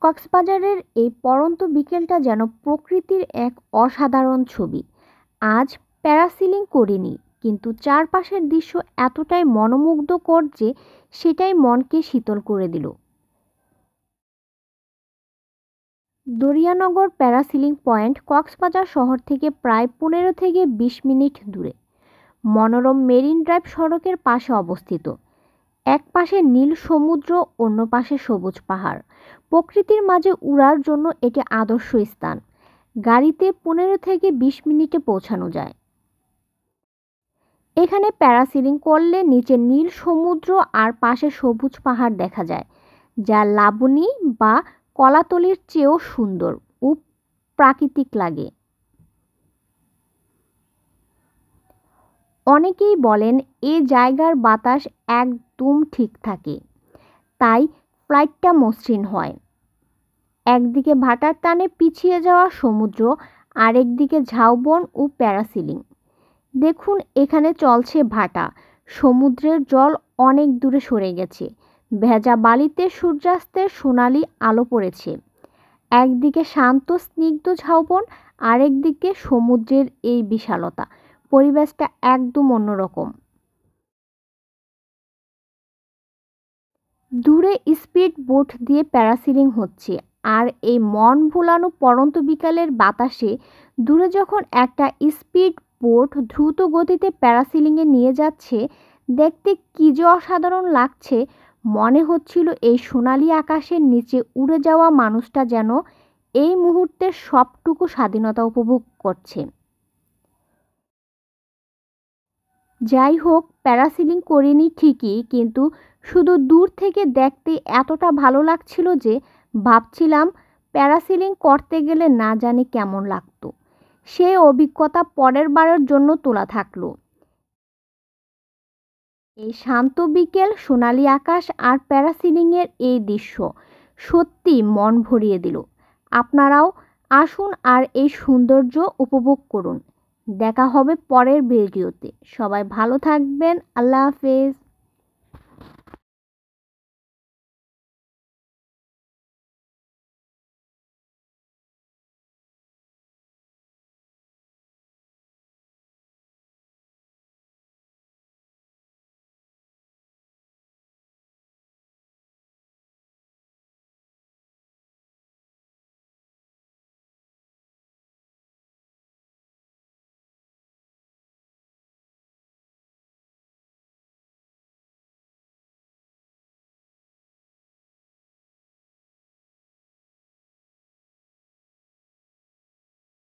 কক্সবাজারের এই পড়ন্ত বিকেলটা যেন প্রকৃতির এক অসাধারণ ছবি। আজ প্যারাসিলিং করিনি, কিন্তু চারপাশের দৃশ্য এতটাই মনোমুগ্ধকর যে সেটাই মনকে শীতল করে দিল। দরিয়ানগর প্যারাসিলিং পয়েন্ট কক্সবাজার শহর থেকে প্রায় 15 থেকে 20 মিনিট দূরে। মনোরম মেরিন ড্রাইভ সড়কের পাশে অবস্থিত। এক পাশে নীল সমুদ্র, অন্য পাশে সবুজ পাহাড়। প্রকৃতির মাঝে উড়ার জন্য এটি আদর্শ স্থান। গাড়িতে 15 থেকে 20 মিনিটে পৌঁছানো যায়। এখানে প্যারাসিলিং করলে নিচে নীল সমুদ্র আর পাশে সবুজ পাহাড় দেখা যায়, যা লাবণী বা কলাতলির চেয়েও সুন্দর ও প্রাকৃতিক লাগে। অনেকেই বলেন এ জায়গার বাতাস একদম ঠিক থাকে, তাই ফ্লাইটটা মসৃণ হয়। একদিকে ভাটার টানে পিছিয়ে যাওয়া সমুদ্র, আরেকদিকে ঝাউবন ও প্যারাসিলিং। দেখুন, এখানে চলছে ভাটা। সমুদ্রের জল অনেক দূরে সরে গেছে। ভেজা বালিতে সূর্যাস্তের সোনালি আলো পড়েছে। একদিকে শান্ত স্নিগ্ধ ঝাউবন, আরেকদিকে সমুদ্রের এই বিশালতা। পরিবেশটা একদম অন্যরকম। দূরে স্পিড বোট দিয়ে প্যারাসিলিং হচ্ছে, আর এই মন ভোলানো পড়ন্ত বিকালের বাতাসে দূরে যখন একটা স্পিড বোট দ্রুত গতিতে প্যারাসিলিংয়ে নিয়ে যাচ্ছে, দেখতে কী যে অসাধারণ লাগছে। মনে হচ্ছিল এই সোনালি আকাশের নিচে উড়ে যাওয়া মানুষটা যেন এই মুহূর্তে সবটুকু স্বাধীনতা উপভোগ করছে। যাই হোক, প্যারাসিলিং করিনি ঠিকই, কিন্তু শুধু দূর থেকে দেখতে এতটা ভালো লাগছিল যে ভাবছিলাম প্যারাসিলিং করতে গেলে না জানি কেমন লাগতো। সেই অভিজ্ঞতা পরের বারের জন্য তোলা থাকলো। এই শান্ত বিকেল, সোনালি আকাশ আর প্যারাসিলিংয়ের এই দৃশ্য সত্যি মন ভরিয়ে দিল। আপনারাও আসুন আর এই সৌন্দর্য উপভোগ করুন। দেখা হবে পরের ভিডিওতে। সবাই ভালো থাকবেন। আল্লাহ হাফেজ।